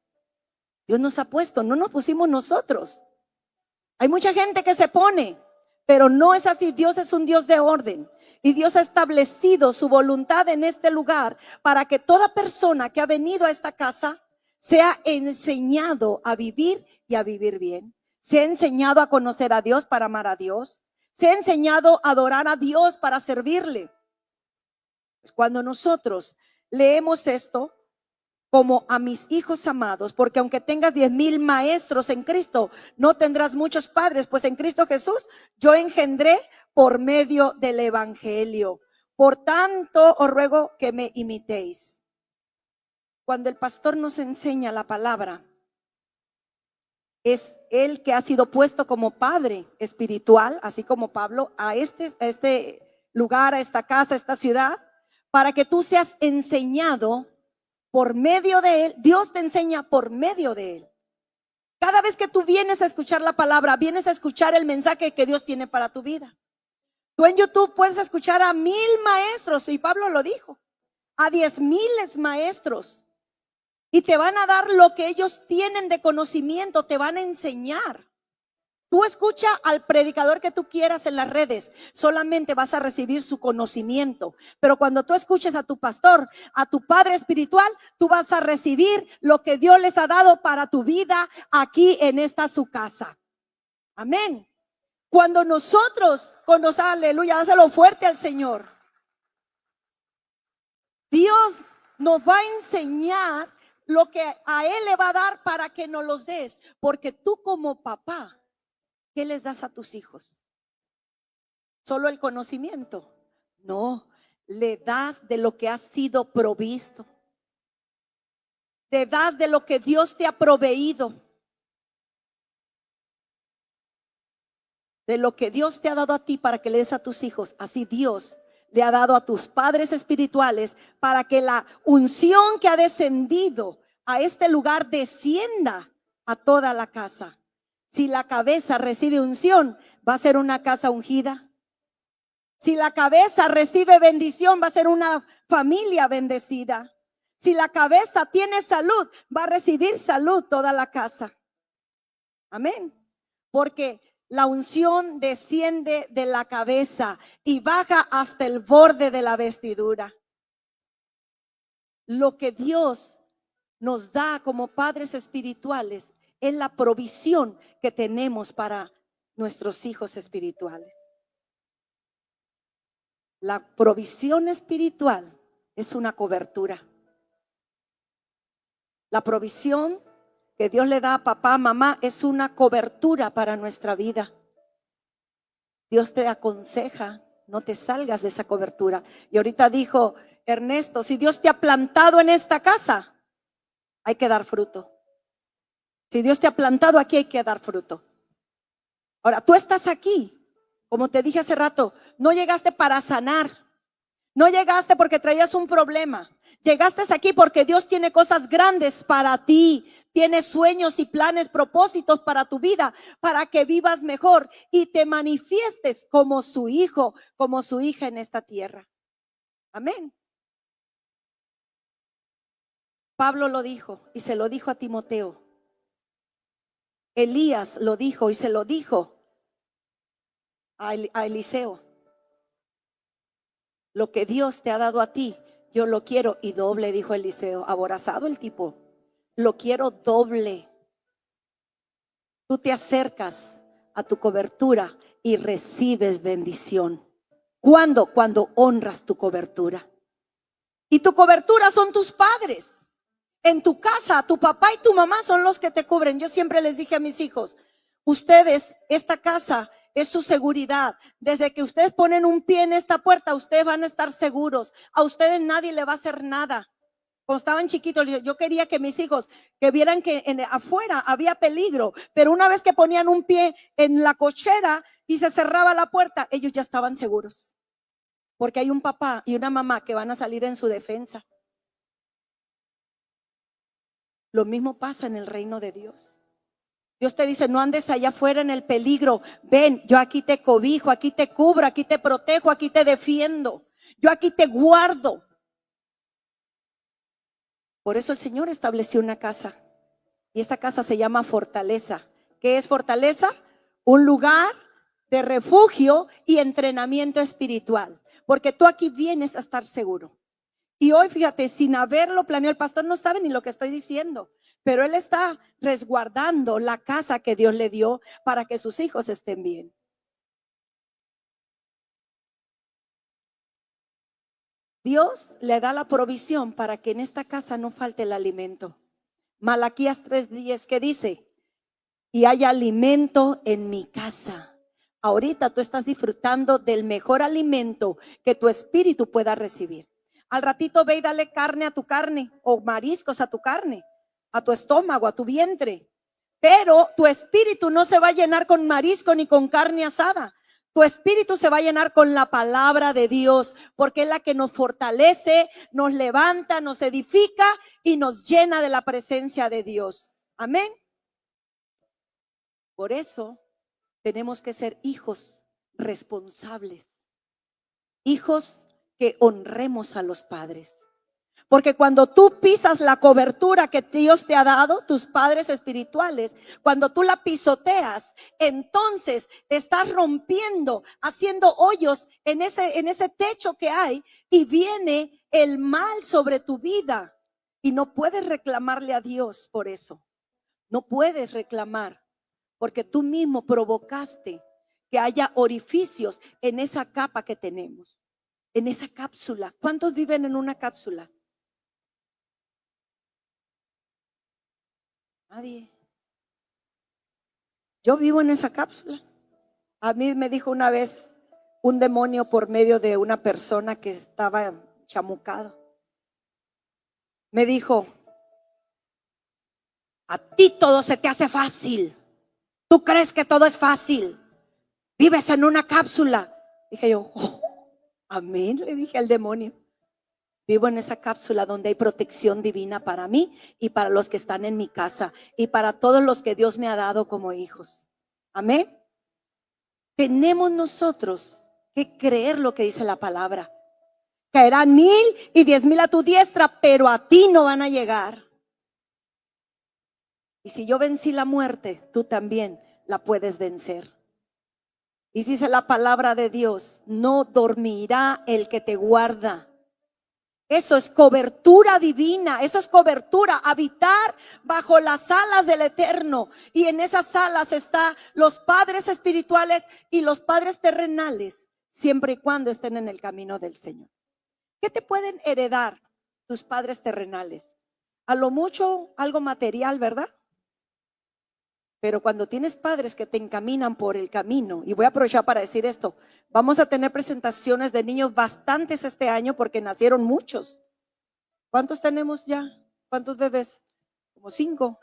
Dios nos ha puesto, no nos pusimos nosotros. Hay mucha gente que se pone, pero no es así. Dios es un Dios de orden y Dios ha establecido su voluntad en este lugar para que toda persona que ha venido a esta casa sea enseñado a vivir y a vivir bien. Se ha enseñado a conocer a Dios para amar a Dios. Se ha enseñado a adorar a Dios para servirle. Pues cuando nosotros leemos esto como a mis hijos amados, porque aunque tengas 10,000 maestros en Cristo, no tendrás muchos padres, pues en Cristo Jesús yo engendré por medio del evangelio. Por tanto, os ruego que me imitéis. Cuando el pastor nos enseña la palabra, es él que ha sido puesto como padre espiritual, así como Pablo, a este lugar, a esta casa, a esta ciudad, para que tú seas enseñado por medio de él. Dios te enseña por medio de él. Cada vez que tú vienes a escuchar la palabra, vienes a escuchar el mensaje que Dios tiene para tu vida. Tú en YouTube puedes escuchar a 1,000 maestros, y Pablo lo dijo, a 10,000 maestros. Y te van a dar lo que ellos tienen de conocimiento, te van a enseñar. Tú escucha al predicador que tú quieras en las redes, solamente vas a recibir su conocimiento. Pero cuando tú escuches a tu pastor, a tu padre espiritual, tú vas a recibir lo que Dios les ha dado para tu vida aquí en esta su casa. Amén. Cuando nosotros, aleluya, dáselo fuerte al Señor. Dios nos va a enseñar lo que a Él le va a dar para que nos los des. Porque tú como papá, ¿qué les das a tus hijos? ¿Solo el conocimiento? No, le das de lo que has sido provisto. Te das de lo que Dios te ha proveído. De lo que Dios te ha dado a ti para que le des a tus hijos. Así Dios le ha dado a tus padres espirituales para que la unción que ha descendido a este lugar descienda a toda la casa. Si la cabeza recibe unción, va a ser una casa ungida. Si la cabeza recibe bendición, va a ser una familia bendecida. Si la cabeza tiene salud, va a recibir salud toda la casa. Amén. Porque la unción desciende de la cabeza y baja hasta el borde de la vestidura. Lo que Dios nos da como padres espirituales es la provisión que tenemos para nuestros hijos espirituales. La provisión espiritual es una cobertura. La provisión que Dios le da a papá, mamá, es una cobertura para nuestra vida. Dios te aconseja, no te salgas de esa cobertura. Y ahorita dijo Ernesto, si Dios te ha plantado en esta casa, hay que dar fruto. Si Dios te ha plantado aquí, hay que dar fruto. Ahora, tú estás aquí, como te dije hace rato, no llegaste para sanar. No llegaste porque traías un problema. Llegaste aquí porque Dios tiene cosas grandes para ti. Tiene sueños y planes, propósitos para tu vida, para que vivas mejor y te manifiestes como su hijo, como su hija en esta tierra. Amén. Pablo lo dijo y se lo dijo a Timoteo. Elías lo dijo y se lo dijo a Eliseo. Lo que Dios te ha dado a ti, yo lo quiero y doble, dijo Eliseo. Aborazado el tipo. Lo quiero doble. Tú te acercas a tu cobertura y recibes bendición. ¿Cuándo? Cuando honras tu cobertura. Y tu cobertura son tus padres. En tu casa, tu papá y tu mamá son los que te cubren. Yo siempre les dije a mis hijos, ustedes, esta casa es su seguridad. Desde que ustedes ponen un pie en esta puerta, ustedes van a estar seguros. A ustedes nadie le va a hacer nada. Cuando estaban chiquitos, yo quería que mis hijos que vieran que afuera había peligro, pero una vez que ponían un pie en la cochera y se cerraba la puerta, ellos ya estaban seguros. Porque hay un papá y una mamá que van a salir en su defensa. Lo mismo pasa en el reino de Dios. Dios te dice, no andes allá afuera en el peligro. Ven, yo aquí te cobijo, aquí te cubro, aquí te protejo, aquí te defiendo. Yo aquí te guardo. Por eso el Señor estableció una casa. Y esta casa se llama fortaleza. ¿Qué es fortaleza? Un lugar de refugio y entrenamiento espiritual. Porque tú aquí vienes a estar seguro. Y hoy, fíjate, sin haberlo planeado, el pastor no sabe ni lo que estoy diciendo. Pero él está resguardando la casa que Dios le dio para que sus hijos estén bien. Dios le da la provisión para que en esta casa no falte el alimento. Malaquías 3:10, ¿qué dice? Y hay alimento en mi casa. Ahorita tú estás disfrutando del mejor alimento que tu espíritu pueda recibir. Al ratito ve y dale carne a tu carne o mariscos a tu carne, a tu estómago, a tu vientre. Pero tu espíritu no se va a llenar con marisco ni con carne asada. Tu espíritu se va a llenar con la palabra de Dios, porque es la que nos fortalece, nos levanta, nos edifica y nos llena de la presencia de Dios. Amén. Por eso tenemos que ser hijos responsables, hijos que honremos a los padres. Porque cuando tú pisas la cobertura que Dios te ha dado, tus padres espirituales, cuando tú la pisoteas, entonces estás rompiendo, haciendo hoyos en ese techo que hay y viene el mal sobre tu vida. Y no puedes reclamarle a Dios por eso. No puedes reclamar porque tú mismo provocaste que haya orificios en esa capa que tenemos, en esa cápsula. ¿Cuántos viven en una cápsula? Nadie. Yo vivo en esa cápsula. A mí me dijo una vez un demonio por medio de una persona que estaba chamucado. Me dijo: a ti todo se te hace fácil. Tú crees que todo es fácil. Vives en una cápsula. Dije yo, amén, le dije al demonio. Vivo en esa cápsula donde hay protección divina para mí y para los que están en mi casa y para todos los que Dios me ha dado como hijos. Amén. Tenemos nosotros que creer lo que dice la palabra. Caerán 1000 y 10,000 a tu diestra, pero a ti no van a llegar. Y si yo vencí la muerte, tú también la puedes vencer. Y dice la palabra de Dios: no dormirá el que te guarda. Eso es cobertura divina, eso es cobertura, habitar bajo las alas del Eterno. Y en esas alas están los padres espirituales y los padres terrenales, siempre y cuando estén en el camino del Señor. ¿Qué te pueden heredar tus padres terrenales? A lo mucho algo material, ¿verdad? Pero cuando tienes padres que te encaminan por el camino, y voy a aprovechar para decir esto, vamos a tener presentaciones de niños bastantes este año porque nacieron muchos. ¿Cuántos tenemos ya? ¿Cuántos bebés? Como 5,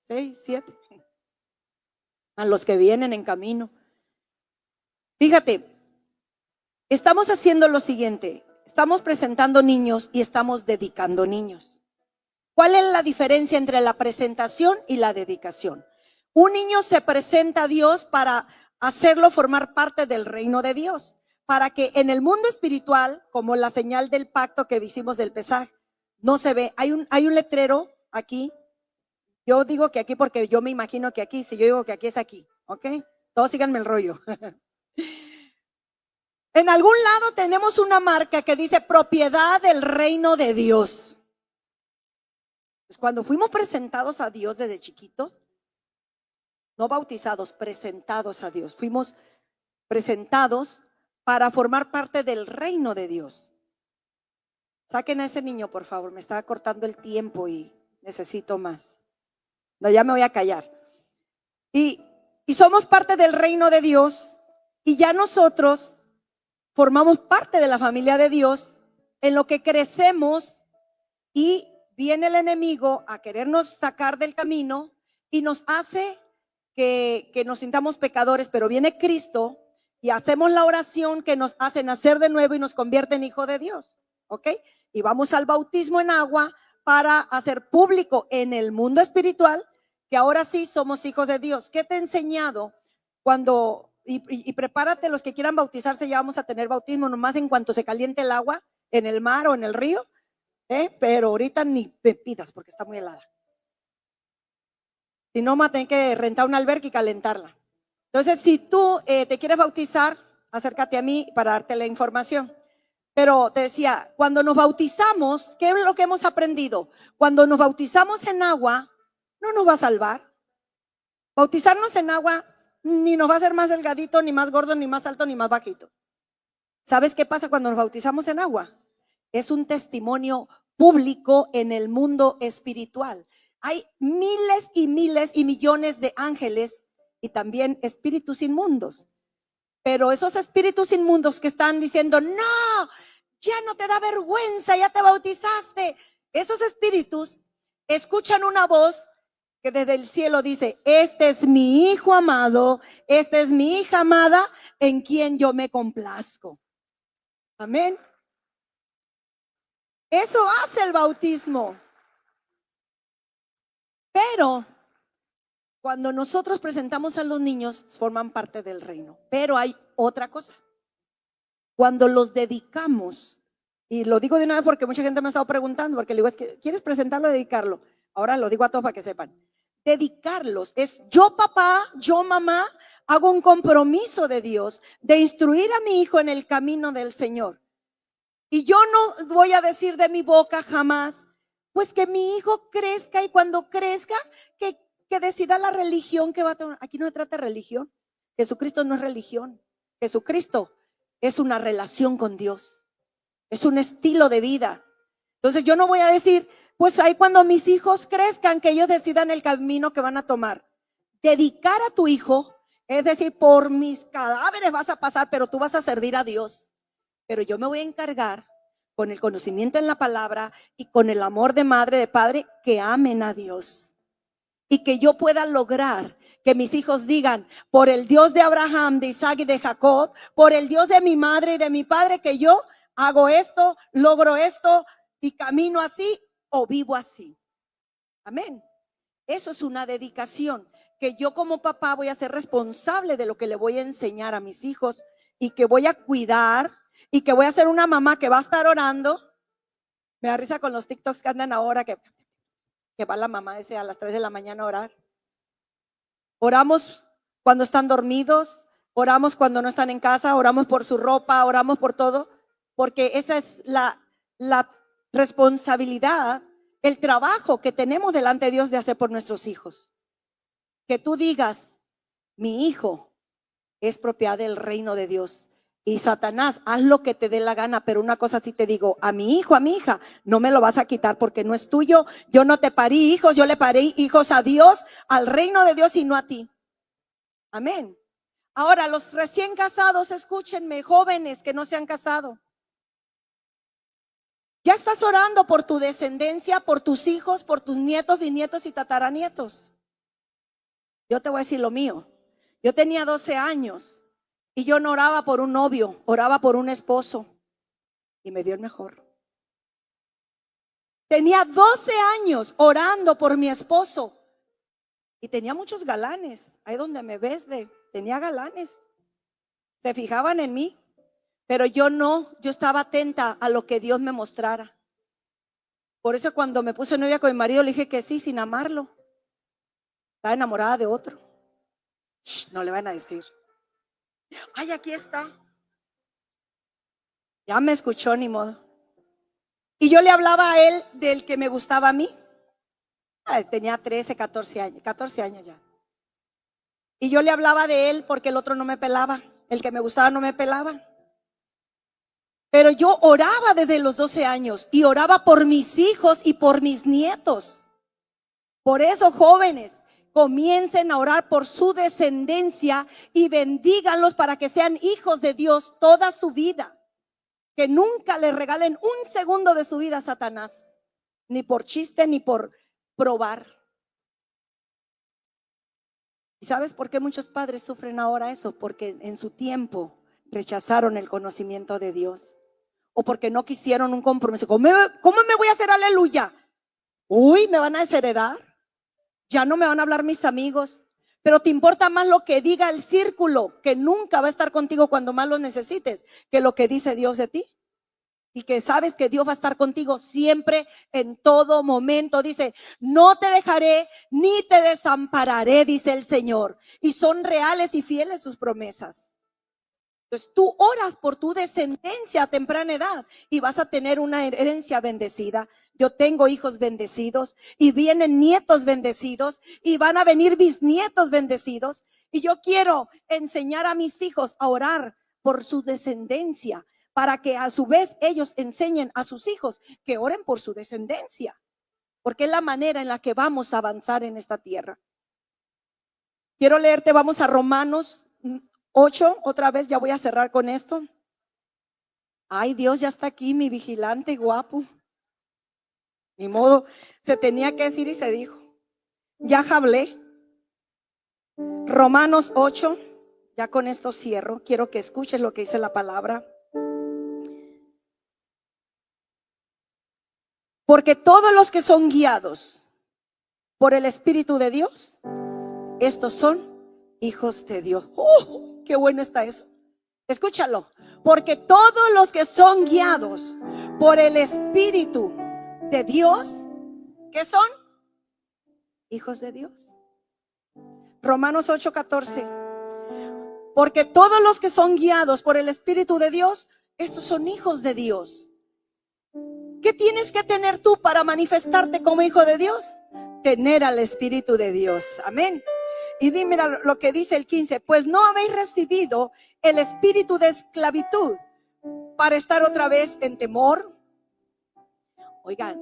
6, 7. A los que vienen en camino. Fíjate, estamos haciendo lo siguiente, estamos presentando niños y estamos dedicando niños. ¿Cuál es la diferencia entre la presentación y la dedicación? Un niño se presenta a Dios para hacerlo formar parte del reino de Dios, para que en el mundo espiritual, como la señal del pacto que hicimos del Pesaj, no se ve. Hay un letrero aquí. Yo digo que aquí porque yo me imagino que aquí, si yo digo que aquí es aquí, ¿ok? Todos síganme el rollo. En algún lado tenemos una marca que dice propiedad del reino de Dios. Pues cuando fuimos presentados a Dios desde chiquitos, no bautizados, presentados a Dios. Fuimos presentados para formar parte del reino de Dios. Saquen a ese niño, por favor, me está cortando el tiempo y necesito más. No, ya me voy a callar. Y somos parte del reino de Dios y ya nosotros formamos parte de la familia de Dios, en lo que crecemos y viene el enemigo a querernos sacar del camino y nos hace que nos sintamos pecadores, pero viene Cristo y hacemos la oración que nos hace nacer de nuevo y nos convierte en hijo de Dios, ¿ok? Y vamos al bautismo en agua para hacer público en el mundo espiritual que ahora sí somos hijos de Dios. ¿Qué te he enseñado? Y prepárate, los que quieran bautizarse, ya vamos a tener bautismo nomás en cuanto se caliente el agua en el mar o en el río, pero ahorita ni me pidas porque está muy helada. Si no, tener que rentar una alberca y calentarla. Entonces, si tú te quieres bautizar, acércate a mí para darte la información. Pero te decía, cuando nos bautizamos, ¿qué es lo que hemos aprendido? Cuando nos bautizamos en agua, no nos va a salvar. Bautizarnos en agua ni nos va a hacer más delgadito, ni más gordo, ni más alto, ni más bajito. ¿Sabes qué pasa cuando nos bautizamos en agua? Es un testimonio público en el mundo espiritual. Hay miles y miles y millones de ángeles y también espíritus inmundos. Pero esos espíritus inmundos que están diciendo, no, ya no te da vergüenza, ya te bautizaste. Esos espíritus escuchan una voz que desde el cielo dice, este es mi hijo amado, esta es mi hija amada, en quien yo me complazco. Amén. Eso hace el bautismo. Pero cuando nosotros presentamos a los niños, forman parte del reino. Pero hay otra cosa. Cuando los dedicamos, y lo digo de una vez porque mucha gente me ha estado preguntando, porque le digo, es que ¿quieres presentarlo o dedicarlo? Ahora lo digo a todos para que sepan. Dedicarlos es yo papá, yo mamá, hago un compromiso de Dios de instruir a mi hijo en el camino del Señor. Y yo no voy a decir de mi boca jamás, pues que mi hijo crezca y cuando crezca, que decida la religión que va a tomar. Aquí no se trata de religión. Jesucristo no es religión. Jesucristo es una relación con Dios. Es un estilo de vida. Entonces yo no voy a decir, pues ahí cuando mis hijos crezcan, que ellos decidan el camino que van a tomar. Dedicar a tu hijo Es decir, por mis cadáveres vas a pasar, pero tú vas a servir a Dios. Pero yo me voy a encargar con el conocimiento en la palabra y con el amor de madre, de padre, que amen a Dios. Y que yo pueda lograr que mis hijos digan, por el Dios de Abraham, de Isaac y de Jacob, por el Dios de mi madre y de mi padre, que yo hago esto, logro esto y camino así o vivo así. Amén. Eso es una dedicación, que yo como papá voy a ser responsable de lo que le voy a enseñar a mis hijos y que voy a cuidar y que voy a ser una mamá que va a estar orando. Me da risa con los TikToks que andan ahora, que va la mamá ese a las 3 de la mañana a orar. Oramos cuando están dormidos, oramos cuando no están en casa, oramos por su ropa, oramos por todo, porque esa es la responsabilidad, el trabajo que tenemos delante de Dios de hacer por nuestros hijos. Que tú digas, mi hijo es propiedad del reino de Dios. Y Satanás, haz lo que te dé la gana, pero una cosa sí te digo, a mi hijo, a mi hija, no me lo vas a quitar porque no es tuyo. Yo no te parí hijos, yo le parí hijos a Dios, al reino de Dios y no a ti. Amén. Ahora, los recién casados, escúchenme, jóvenes que no se han casado. Ya estás orando por tu descendencia, por tus hijos, por tus nietos, bisnietos y tataranietos. Yo te voy a decir lo mío. Yo tenía 12 años y yo no oraba por un novio, oraba por un esposo y me dio el mejor. Tenía 12 años orando por mi esposo y tenía muchos galanes. Ahí donde me ves, tenía galanes. Se fijaban en mí, pero yo no, yo estaba atenta a lo que Dios me mostrara. Por eso cuando me puse novia con mi marido le dije que sí, sin amarlo. Estaba enamorada de otro. No le van a decir. Ay, aquí está. Ya me escuchó, ni modo. Y yo le hablaba a él del que me gustaba a mí. Ay, tenía 13, 14 años ya. Y yo le hablaba de él porque el otro no me pelaba. El que me gustaba no me pelaba. Pero yo oraba desde los 12 años y oraba por mis hijos y por mis nietos. Por eso, jóvenes, comiencen a orar por su descendencia y bendíganlos para que sean hijos de Dios toda su vida. Que nunca le regalen un segundo de su vida a Satanás, ni por chiste ni por probar. ¿Y sabes por qué muchos padres sufren ahora eso? Porque en su tiempo rechazaron el conocimiento de Dios. O porque no quisieron un compromiso. ¿Cómo me voy a hacer aleluya? Uy, me van a desheredar. Ya no me van a hablar mis amigos. Pero te importa más lo que diga el círculo, que nunca va a estar contigo cuando más lo necesites, que lo que dice Dios de ti. Y que sabes que Dios va a estar contigo siempre, en todo momento. Dice, no te dejaré ni te desampararé, dice el Señor. Y son reales y fieles sus promesas. Entonces tú oras por tu descendencia a temprana edad y vas a tener una herencia bendecida. Yo tengo hijos bendecidos y vienen nietos bendecidos y van a venir bisnietos bendecidos. Y yo quiero enseñar a mis hijos a orar por su descendencia, para que a su vez ellos enseñen a sus hijos que oren por su descendencia, porque es la manera en la que vamos a avanzar en esta tierra. Quiero leerte, vamos a Romanos 8, otra vez, ya voy a cerrar con esto. Ay, Dios ya está aquí, mi vigilante guapo. Ni modo, se tenía que decir y se dijo. Ya hablé. Romanos 8, ya con esto cierro. Quiero que escuches lo que dice la palabra. Porque todos los que son guiados por el Espíritu de Dios, estos son hijos de Dios. Qué bueno está eso. Escúchalo. Porque todos los que son guiados por el Espíritu de Dios, ¿qué son? Hijos de Dios. Romanos 8:14. Porque todos los que son guiados por el Espíritu de Dios, estos son hijos de Dios. ¿Qué tienes que tener tú para manifestarte como hijo de Dios? Tener al Espíritu de Dios. Amén. Y dime lo que dice el 15. Pues no habéis recibido el espíritu de esclavitud para estar otra vez en temor. Oigan,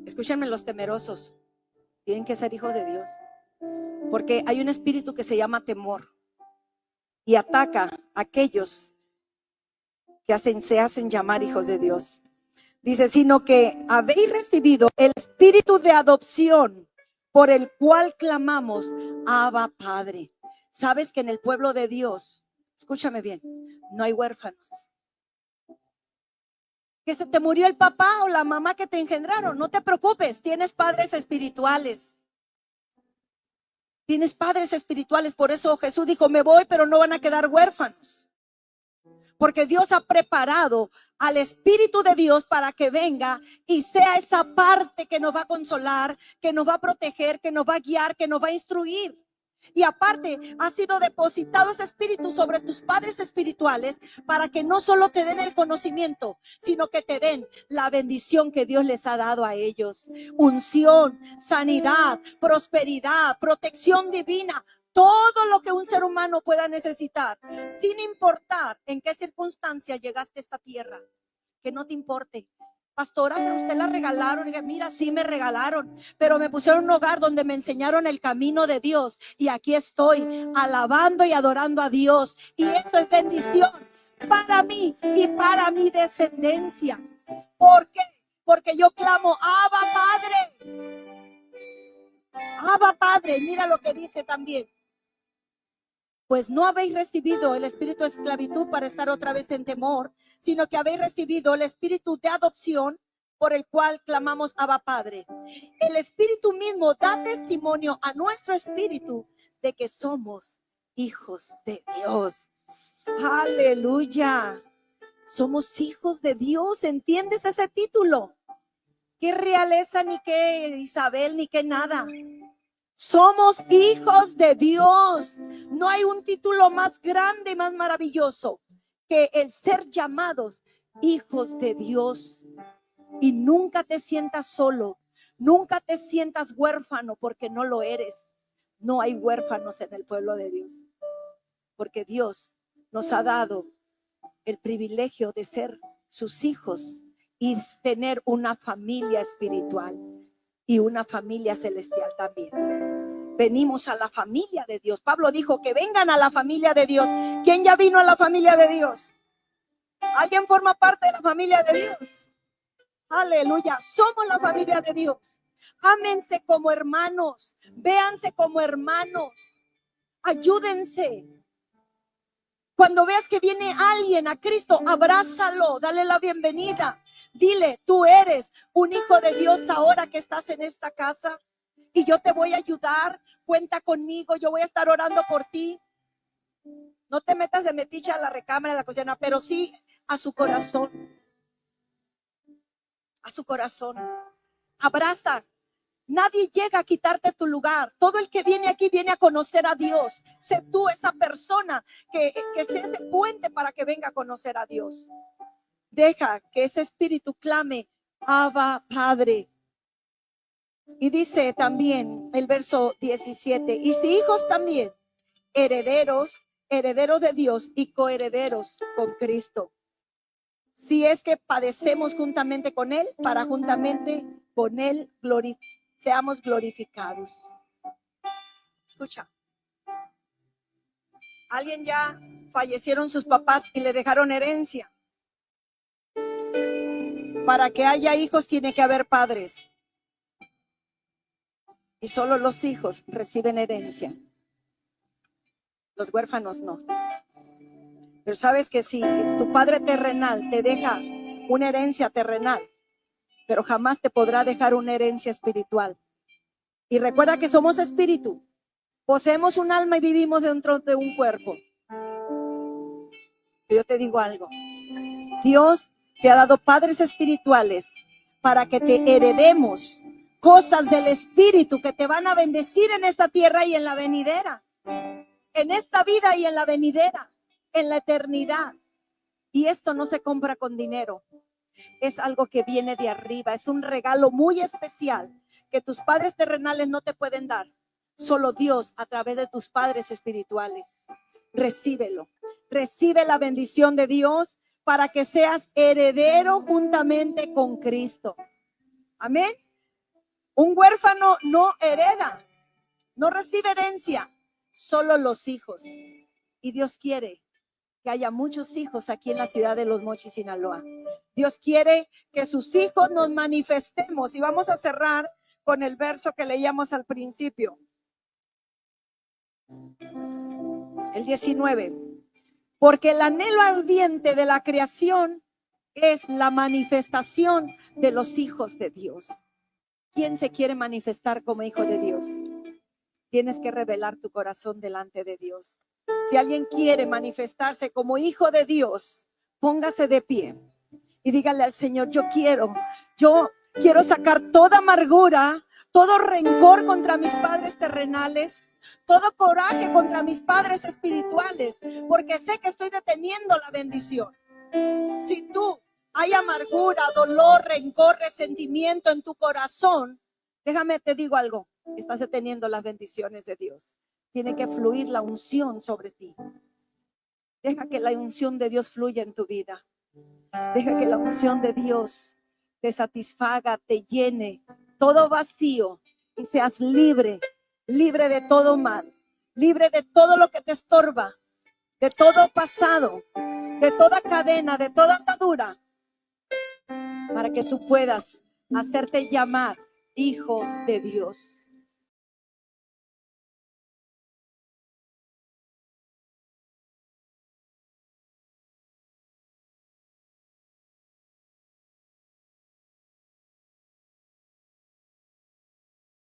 escúchenme los temerosos. Tienen que ser hijos de Dios. Porque hay un espíritu que se llama temor. y ataca a aquellos que se hacen llamar hijos de Dios. Dice, sino que habéis recibido el espíritu de adopción por el cual clamamos, Abba, Padre. Sabes que en el pueblo de Dios, escúchame bien, no hay huérfanos. Que se te murió el papá o la mamá que te engendraron, no te preocupes, tienes padres espirituales. Tienes padres espirituales, por eso Jesús dijo, me voy, pero no van a quedar huérfanos. Porque Dios ha preparado al Espíritu de Dios para que venga y sea esa parte que nos va a consolar, que nos va a proteger, que nos va a guiar, que nos va a instruir. Y aparte, ha sido depositado ese espíritu sobre tus padres espirituales para que no solo te den el conocimiento, sino que te den la bendición que Dios les ha dado a ellos. Unción, sanidad, prosperidad, protección divina. Todo lo que un ser humano pueda necesitar, sin importar en qué circunstancia llegaste a esta tierra. Que no te importe. Pastora, pero usted la regalaron. Y mira, sí me regalaron, pero me pusieron un hogar donde me enseñaron el camino de Dios. Y aquí estoy alabando y adorando a Dios. Y eso es bendición para mí y para mi descendencia. ¿Por qué? Porque yo clamo, Abba Padre. Abba Padre. Mira lo que dice también. Pues no habéis recibido el espíritu de esclavitud para estar otra vez en temor, sino que habéis recibido el espíritu de adopción por el cual clamamos Abba Padre. El espíritu mismo da testimonio a nuestro espíritu de que somos hijos de Dios. Aleluya. Somos hijos de Dios. ¿Entiendes ese título? ¿Qué realeza, ni qué Isabel, ni qué nada? Somos hijos de Dios. No hay un título más grande y más maravilloso que el ser llamados hijos de Dios. Y nunca te sientas solo, nunca te sientas huérfano, porque no lo eres. No hay huérfanos en el pueblo de Dios, porque Dios nos ha dado el privilegio de ser sus hijos y tener una familia espiritual y una familia celestial también. Venimos a la familia de Dios. Pablo dijo que vengan a la familia de Dios. ¿Quién ya vino a la familia de Dios? ¿Alguien forma parte de la familia de Dios? Aleluya. Somos la familia de Dios. Ámense como hermanos. Véanse como hermanos. Ayúdense. Cuando veas que viene alguien a Cristo, abrázalo, dale la bienvenida. Dile, tú eres un hijo de Dios ahora que estás en esta casa. Y yo te voy a ayudar, cuenta conmigo, yo voy a estar orando por ti. No te metas de metiche a la recámara, a la cocina, pero sí a su corazón. A su corazón. Abraza. Nadie llega a quitarte tu lugar. Todo el que viene aquí viene a conocer a Dios. Sé tú esa persona que sea ese puente para que venga a conocer a Dios. Deja que ese espíritu clame, Abba, Padre. Y dice también el verso 17, y si hijos también, herederos, herederos de Dios y coherederos con Cristo. Si es que padecemos juntamente con Él, para juntamente con Él seamos glorificados. Escucha, alguien ya fallecieron sus papás y le dejaron herencia. Para que haya hijos tiene que haber padres. Y solo los hijos reciben herencia. Los huérfanos no. Pero sabes que si tu padre terrenal te deja una herencia terrenal, pero jamás te podrá dejar una herencia espiritual. Y recuerda que somos espíritu. Poseemos un alma y vivimos dentro de un cuerpo. Pero yo te digo algo. Dios te ha dado padres espirituales para que te heredemos cosas del espíritu que te van a bendecir en esta tierra y en la venidera. En esta vida y en la venidera, en la eternidad. Y esto no se compra con dinero. Es algo que viene de arriba. Es un regalo muy especial que tus padres terrenales no te pueden dar. Solo Dios a través de tus padres espirituales. Recíbelo. Recibe la bendición de Dios para que seas heredero juntamente con Cristo. Amén. Un huérfano no hereda, no recibe herencia, solo los hijos. Y Dios quiere que haya muchos hijos aquí en la ciudad de Los Mochis, Sinaloa. Dios quiere que sus hijos nos manifestemos. Y vamos a cerrar con el verso que leíamos al principio. El 19. Porque el anhelo ardiente de la creación es la manifestación de los hijos de Dios. ¿Quién se quiere manifestar como hijo de Dios? Tienes que revelar tu corazón delante de Dios. Si alguien quiere manifestarse como hijo de Dios, póngase de pie y dígale al Señor, yo quiero sacar toda amargura, todo rencor contra mis padres terrenales, todo coraje contra mis padres espirituales, porque sé que estoy deteniendo la bendición. Si tú hay amargura, dolor, rencor, resentimiento en tu corazón, déjame te digo algo, estás deteniendo las bendiciones de Dios. Tiene que fluir la unción sobre ti. Deja que la unción de Dios fluya en tu vida. Deja que la unción de Dios te satisfaga, te llene todo vacío y seas libre, libre de todo mal, libre de todo lo que te estorba, de todo pasado, de toda cadena, de toda atadura, para que tú puedas hacerte llamar hijo de Dios.